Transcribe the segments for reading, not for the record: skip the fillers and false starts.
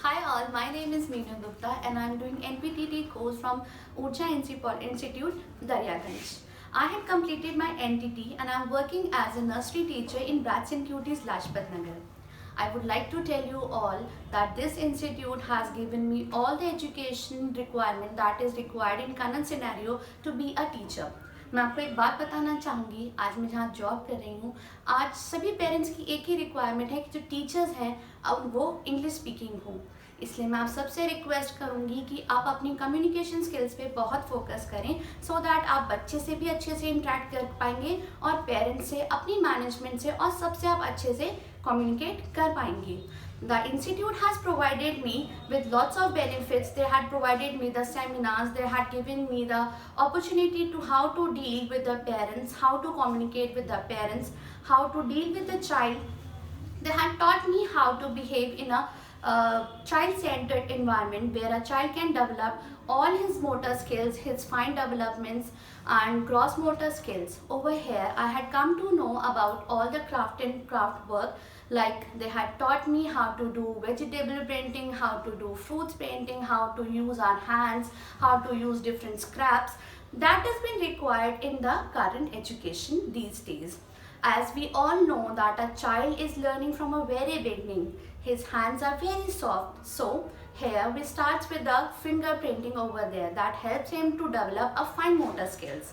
Hi all, my name is Meenu Gupta and I am doing NPTT course from Urja Institute, Daryaganj. I had completed my NTT and I am working as a nursery teacher in Bratson Cuties, Lajpat Nagar. I would like to tell you all that this institute has given me all the education requirement that is required in current scenario to be a teacher. मैं आपको एक बात बताना चाहूँगी, आज मैं जहाँ job कर रही हूँ, आज सभी पेरेंट्स की एक ही रिक्वायरमेंट है कि जो टीचर्स हैं अब वो इंग्लिश स्पीकिंग हो। इसलिए मैं आप सबसे रिक्वेस्ट करूँगी कि आप अपनी कम्युनिकेशन स्किल्स पे बहुत फोकस करें सो दैट आप बच्चे से भी अच्छे से इंटरेक्ट कर पाएंगे और पेरेंट्स से, अपनी मैनेजमेंट से और सबसे आप अच्छे से कम्युनिकेट कर पाएंगे। The institute has provided me with lots of benefits. They had provided me the seminars, they had given me the opportunity to how to deal with the parents, how to communicate with the parents, how to deal with the child. They had taught me how to behave in a child-centered environment where a child can develop all his motor skills, his fine developments and gross motor skills. Over here, I had come to know about all the craft and craft work, like they had taught me how to do vegetable painting, how to do fruits painting, how to use our hands, how to use different scraps. That has been required in the current education these days. As we all know that a child is learning from a very beginning. His hands are very soft. So here we start with the finger printing over there that helps him to develop a fine motor skills.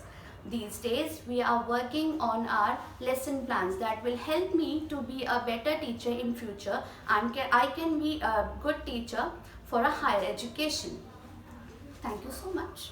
These days we are working on our lesson plans that will help me to be a better teacher in future and I can be a good teacher for a higher education. Thank you so much.